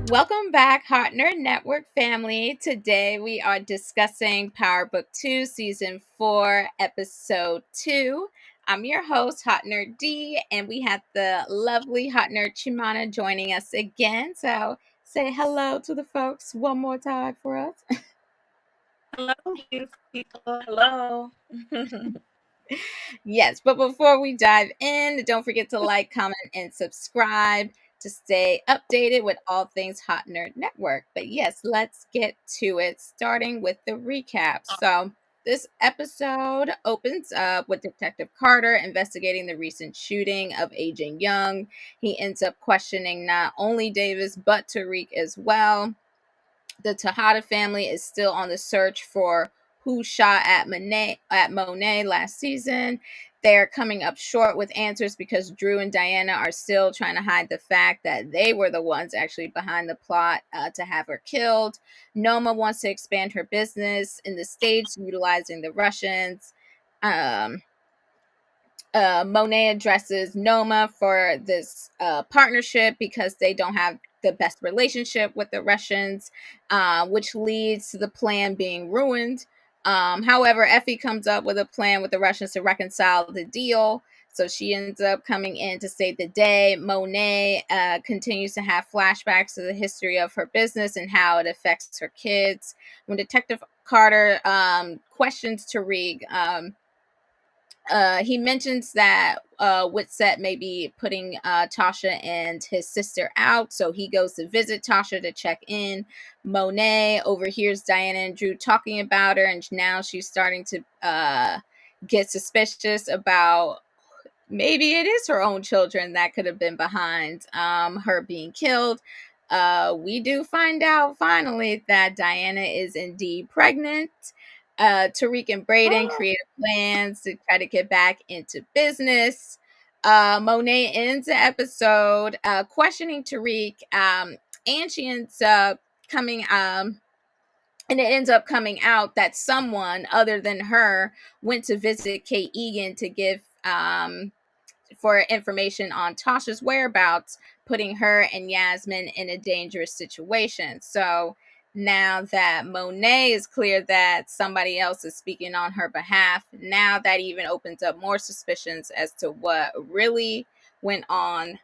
Welcome back, Hot Nerd Network family. Today we are discussing Power Book 2, Season 4, Episode 2. I'm your host, Hot Nerd D, and we have the lovely Hot Nerd Chimana joining us again. So say hello to the folks one more time for us. Hello, beautiful people. Hello. Yes, but before we dive in, don't forget to like, comment, and subscribe to stay updated with all things Hot Nerd Network. But yes, let's get to it, starting with the recap. So, this episode opens up with Detective Carter investigating the recent shooting of Agent Young. He ends up questioning not only Davis, but Tariq as well. The Tejada family is still on the search for who shot at Monet last season. They're coming up short with answers because Drew and Diana are still trying to hide the fact that they were the ones actually behind the plot to have her killed. Noma wants to expand her business in the States utilizing the Russians. Um, Monet addresses Noma for this partnership because they don't have the best relationship with the Russians, which leads to the plan being ruined. However, Effie comes up with a plan with the Russians to reconcile the deal. So she ends up coming in to save the day. Monet continues to have flashbacks to the history of her business and how it affects her kids. When Detective Carter questions Tariq, he mentions that Witset may be putting Tasha and his sister out, so he goes to visit Tasha to check in. Monet overhears Diana and Drew talking about her, and now she's starting to get suspicious about maybe it is her own children that could have been behind her being killed. We do find out finally that Diana is indeed pregnant. Tariq and Brayden create plans to try to get back into business. Monet ends the episode questioning Tariq, and she ends up coming and it ends up coming out that someone other than her went to visit Kate Egan to give for information on Tasha's whereabouts, putting her and Yasmin in a dangerous situation. So now that Monet is clear that somebody else is speaking on her behalf, now that even opens up more suspicions as to what really went on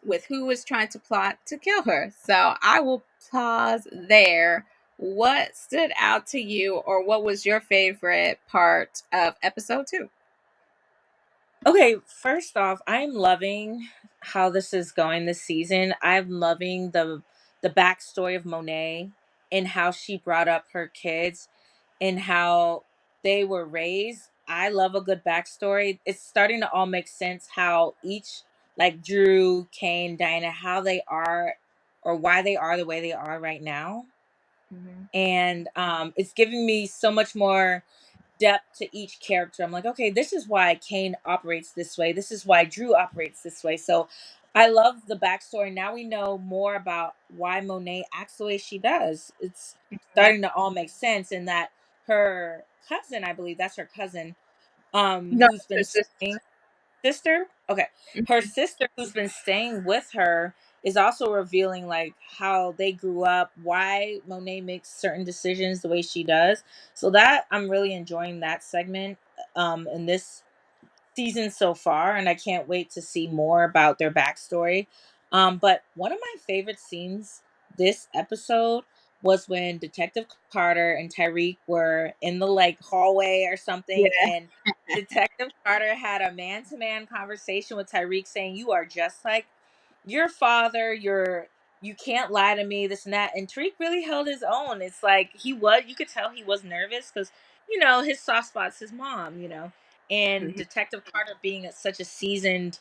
with who was trying to plot to kill her. So I will pause there. What stood out to you, or what was your favorite part of episode 2? Okay, first off, I'm loving how this is going this season. I'm loving the backstory of Monet and how she brought up her kids and how they were raised. I love a good backstory. It's starting to all make sense how each, like Drew, Kane, Diana, how they are or why they are the way they are right now. Mm-hmm. And it's giving me so much more depth to each character. I'm like, okay, this is why Kane operates this way. This is why Drew operates this way. So I love the backstory. Now we know more about why Monet acts the way she does. It's starting to all make sense, and that her cousin, I believe that's her cousin, No, who's been it's just staying sister. Okay, her sister who's been staying with her is also revealing like how they grew up, why Monet makes certain decisions the way she does. So that I'm really enjoying that segment in this season so far, and I can't wait to see more about their backstory. But one of my favorite scenes this episode was when Detective Carter and Tyreek were in the like hallway or something, yeah. and Detective Carter had a man-to-man conversation with Tyreek saying, "You are just like your father. You can't lie to me, this and that." And Tariq really held his own. It's like you could tell he was nervous because, his soft spot's his mom, and Mhm. Detective Carter being such a seasoned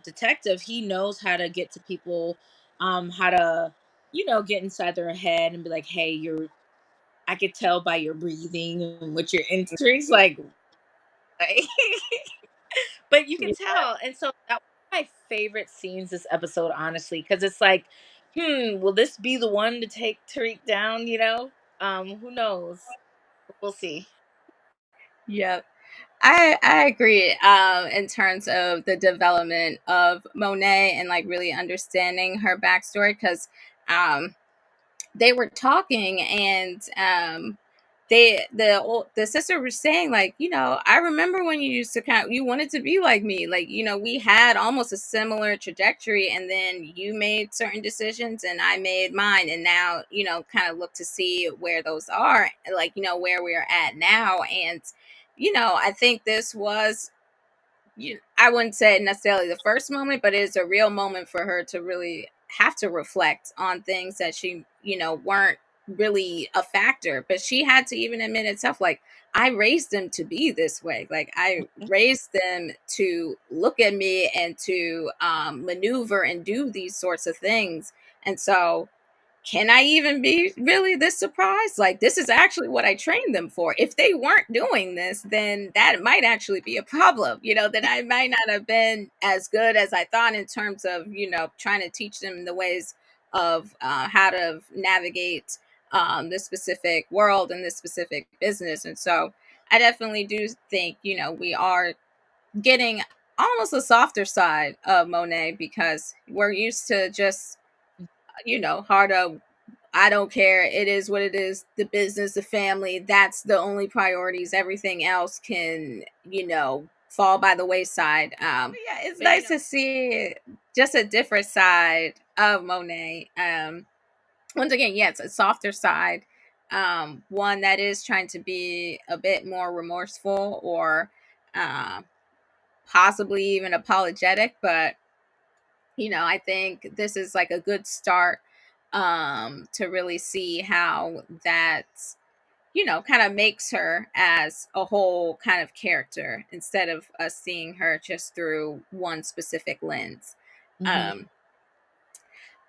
detective, he knows how to get to people, how to, get inside their head and be like, hey, I could tell by your breathing and what your instincts like, but you can Yeah. tell. And so that was my favorite scenes this episode, honestly, because it's like, will this be the one to take Tariq down? Who knows? We'll see. Yep. I agree in terms of the development of Monet and like really understanding her backstory because um they were talking and the sister was saying like, I remember when you used to you wanted to be like me, like, we had almost a similar trajectory, and then you made certain decisions and I made mine, and now, kind of look to see where those are, like, where we're at now. And I think this was, I wouldn't say necessarily the first moment, but it's a real moment for her to really have to reflect on things that she, weren't really a factor. But she had to even admit itself, like, I raised them to be this way. Like, I raised them to look at me and to maneuver and do these sorts of things. And so, can I even be really this surprised? Like, this is actually what I trained them for. If they weren't doing this, then that might actually be a problem, that I might not have been as good as I thought in terms of, trying to teach them the ways of how to navigate this specific world and this specific business. And so I definitely do think, we are getting almost a softer side of Monet because we're used to just, hard of, I don't care. It is what it is. The business, the family, that's the only priorities. Everything else can, fall by the wayside. But yeah, it's nice to see just a different side of Monet. Once again, yes, a softer side. One that is trying to be a bit more remorseful or uh, possibly even apologetic. But I think this is like a good start to really see how that, kind of makes her as a whole kind of character instead of us seeing her just through one specific lens. Hmm. Um,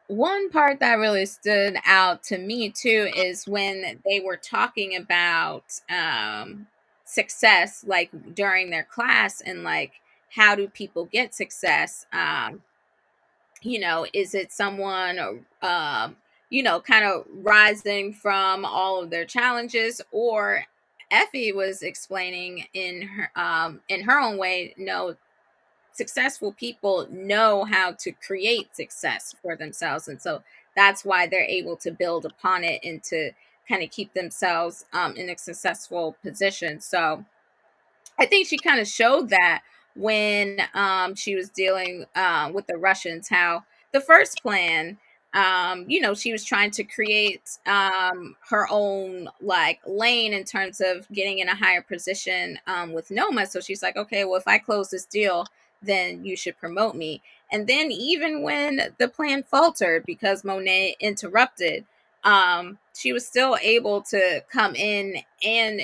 one part that really stood out to me too is when they were talking about success, like during their class, and like, how do people get success? Is it someone kind of rising from all of their challenges? Or Effie was explaining in her own way, no, successful people know how to create success for themselves, and so that's why they're able to build upon it and to kind of keep themselves in a successful position. So I think she kind of showed that when she was dealing with the Russians, how the first plan, she was trying to create her own like lane in terms of getting in a higher position with Noma. So she's like, okay, well, if I close this deal, then you should promote me. And then even when the plan faltered because Monet interrupted, she was still able to come in and,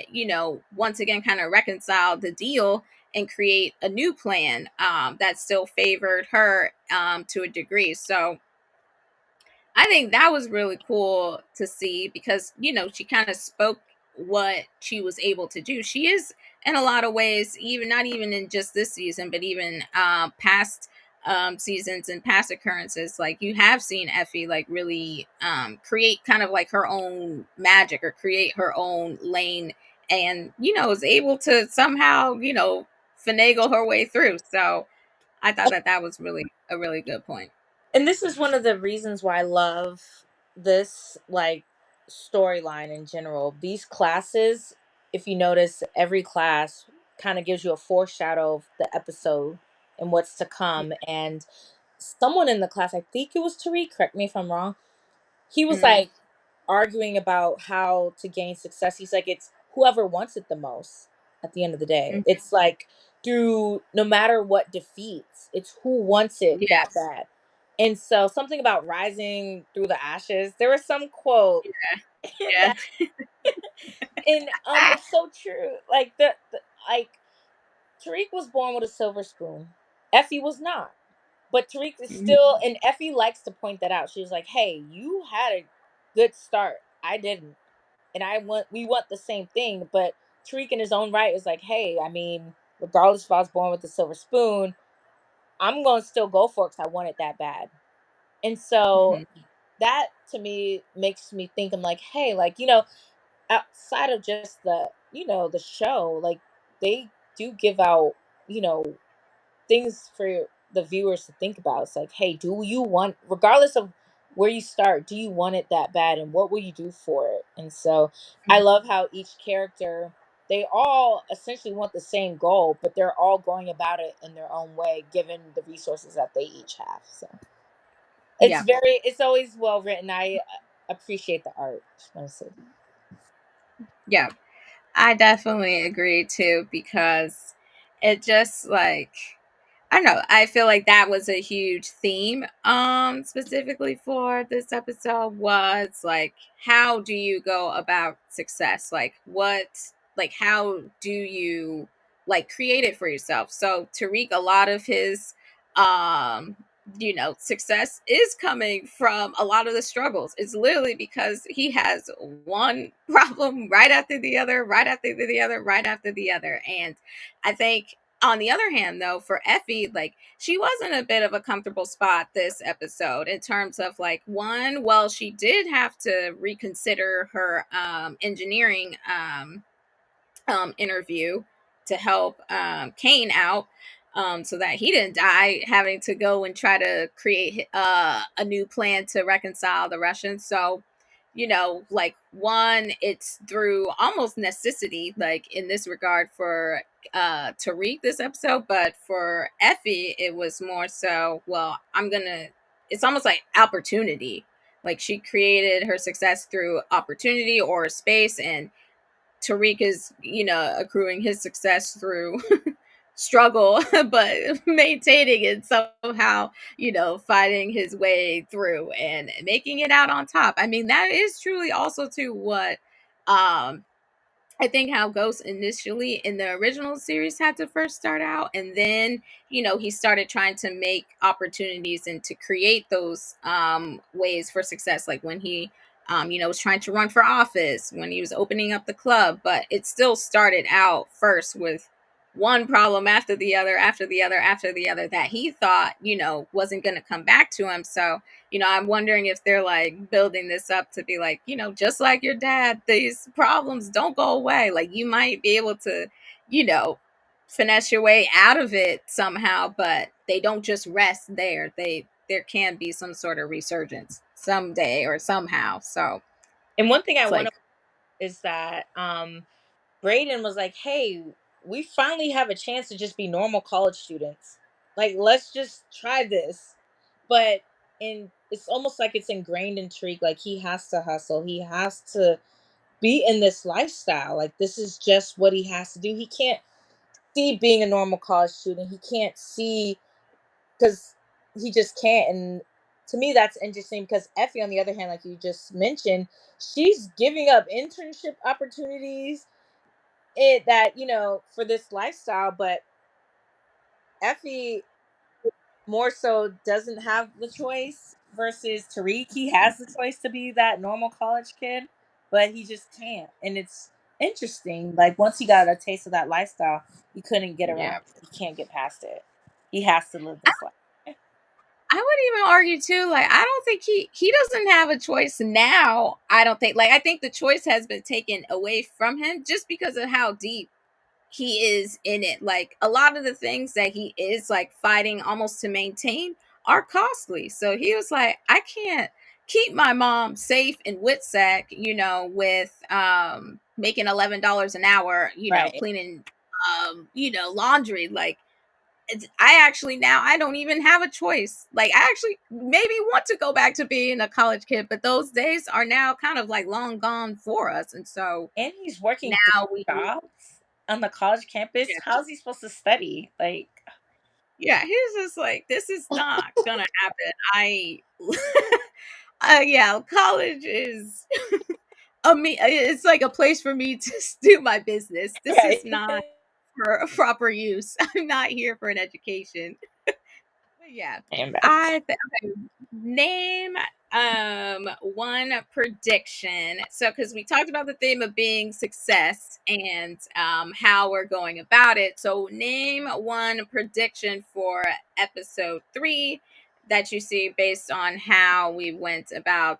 once again kind of reconcile the deal and create a new plan that still favored her to a degree. So I think that was really cool to see because, she kind of spoke what she was able to do. She is, in a lot of ways, even not even in just this season, but even past seasons and past occurrences, like you have seen Effie like really create kind of like her own magic or create her own lane, and, is able to somehow, finagle her way through. So I thought that that was really a really good point. And this is one of the reasons why I love this like storyline in general. These classes, if you notice, every class kind of gives you a foreshadow of the episode and what's to come. And someone in the class, I think it was Tariq, correct me if I'm wrong, he was Mm-hmm. like arguing about how to gain success. He's like, it's whoever wants it the most at the end of the day. It's like through no matter what defeats, it's who wants it that Yes. bad. And so something about rising through the ashes. There was some quote Yeah. that and it's so true. Like the like Tariq was born with a silver spoon. Effie was not. But Tariq is Mhm. still, and Effie likes to point that out. She's like, "Hey, you had a good start. I didn't, and we want the same thing." But Tariq, in his own right, is like, "Hey, I mean, regardless if I was born with a silver spoon, I'm gonna still go for it because I want it that bad." And so Mhm. that to me makes me think. I'm like, "Hey, like outside of just the the show, like they." do give out, you know, things for the viewers to think about. It's like, hey, do you want, regardless of where you start, do you want it that bad, and what will you do for it? And so I love how each character, they all essentially want the same goal, but they're all going about it in their own way given the resources that they each have. So it's Yeah. very, it's always well written. I appreciate the art. Just want to say that. Yeah. I definitely agree too, because it just like, I don't know, I feel like that was a huge theme specifically for this episode, was like, how do you go about success? Like what, like how do you like create it for yourself? So Tariq, a lot of his um success is coming from a lot of the struggles. It's literally because he has one problem right after the other, right after the other, right after the other. And I think on the other hand, though, for Effie, like she was in a bit of a comfortable spot this episode in terms of like, one, well, she did have to reconsider her engineering interview to help Kane out, so that he didn't die having to go and try to create a new plan to reconcile the Russians. So, like, one, it's through almost necessity, like in this regard for Tariq this episode, but for Effie, it was more so, well, it's almost like opportunity. Like she created her success through opportunity or space, and Tariq is, accruing his success through struggle, but maintaining it somehow, fighting his way through and making it out on top. I mean, that is truly also to what um I think how Ghost initially in the original series had to first start out, and then he started trying to make opportunities and to create those ways for success, like when he was trying to run for office, when he was opening up the club. But it still started out first with one problem after the other, after the other, after the other, that he thought wasn't going to come back to him. So I'm wondering if they're like building this up to be like, just like your dad, these problems don't go away. Like you might be able to, you know, finesse your way out of it somehow, but they don't just rest there. There can be some sort of resurgence someday or somehow. So And one thing I it's want like, to is that Brayden was like, "Hey, we finally have a chance to just be normal college students. Like, let's just try this." But it's almost like it's ingrained in Tariq. Like he has to hustle. He has to be in this lifestyle. Like this is just what he has to do. He can't see being a normal college student. He can't see, because he just can't. And to me, that's interesting because Effie, on the other hand, like you just mentioned, she's giving up internship opportunities, that for this lifestyle. But Effie more so doesn't have the choice versus Tariq. He has the choice to be that normal college kid, but he just can't. And it's interesting. Like once he got a taste of that lifestyle, he couldn't get around yeah. it. He can't get past it. He has to live this life. I would even argue too, like I don't think he doesn't have a choice now. I don't think, like, I think the choice has been taken away from him just because of how deep he is in it. Like a lot of the things that he is like fighting almost to maintain are costly. So he was like, I can't keep my mom safe in Witsack, with making $11 an hour, Right. cleaning laundry. Like I actually, now I don't even have a choice. Like I actually maybe want to go back to being a college kid, but those days are now kind of like long gone for us. And so And he's working now we, three jobs on the college campus. How's he supposed to study? Like, yeah, he's just like, this is not gonna happen. Yeah, college is it's like a place for me to do my business. This right. is not for proper use. I'm not here for an education. But yeah, And back. okay, name one prediction. So because we talked about the theme of being success and how we're going about it. So name one prediction for episode 3 that you see based on how we went about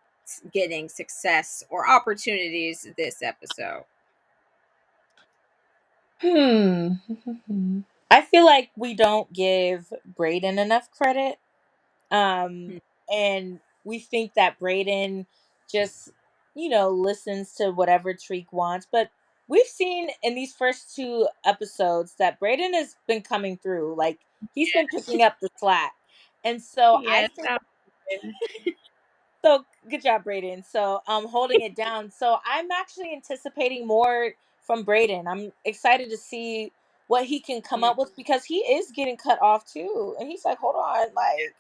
getting success or opportunities this episode. Hmm. I feel like we don't give Brayden enough credit. Um, Mm. and we think that Brayden just, listens to whatever Tariq wants. But we've seen in these first two episodes that Brayden has been coming through. Like, he's been picking up the slack. And so I Yes, think so. Good job, Brayden. So holding it down. So I'm actually anticipating more from Brayden. I'm excited to see what he can come up with because he is getting cut off too. And he's like, hold on, like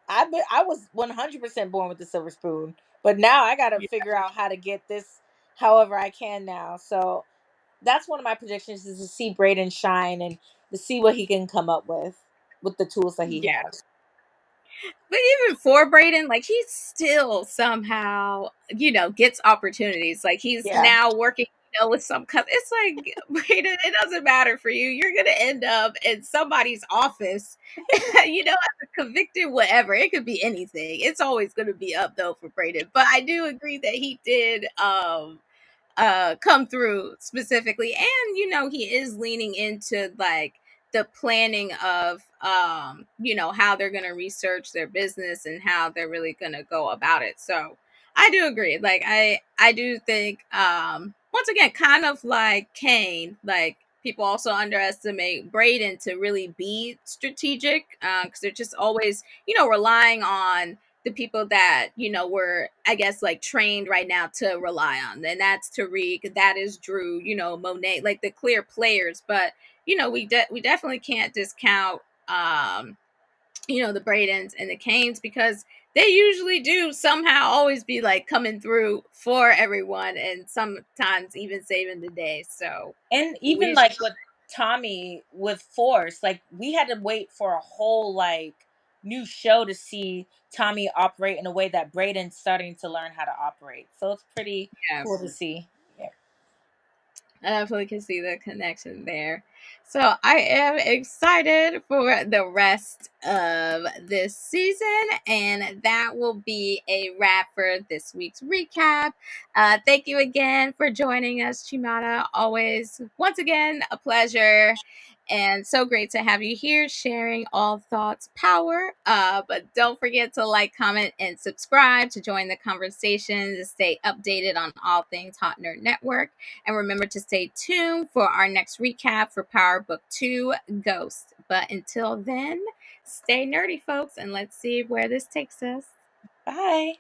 I was 100% born with the silver spoon, but now I got to yeah, figure out how to get this however I can now. So that's one of my predictions is to see Brayden shine and to see what he can come up with the tools that he yeah. has. But even for Brayden, like he still somehow, gets opportunities. Like he's Yeah. now working, with some. It's like Brayden, it doesn't matter for you. You're gonna end up in somebody's office, as a convicted whatever. It could be anything. It's always gonna be up though for Brayden. But I do agree that he did. Come through specifically, and he is leaning into like the planning of how they're going to research their business and how they're really going to go about it. So I do agree, like I do think once again, kind of like Kane, like people also underestimate Brayden to really be strategic because they're just always relying on the people that were, I guess, like trained right now to rely on, and that's Tariq, that is Drew, Monet, like the clear players. But we definitely can't discount the Braydens and the Canes because they usually do somehow always be like coming through for everyone and sometimes even saving the day. So And we even just like with Tommy with Force, like we had to wait for a whole like new show to see Tommy operate in a way that Brayden's starting to learn how to operate. So it's pretty yeah, cool to see. Yeah. I definitely can see the connection there. So I am excited for the rest of this season, and that will be a wrap for this week's recap. Thank you again for joining us, Chimana. Always, once again, a pleasure. And so great to have you here sharing all thoughts power. But don't forget to like, comment, and subscribe to join the conversation to stay updated on all things Hot Nerd Network. And remember to stay tuned for our next recap for Power Book 2 Ghost. But until then, stay nerdy, folks, and let's see where this takes us. Bye.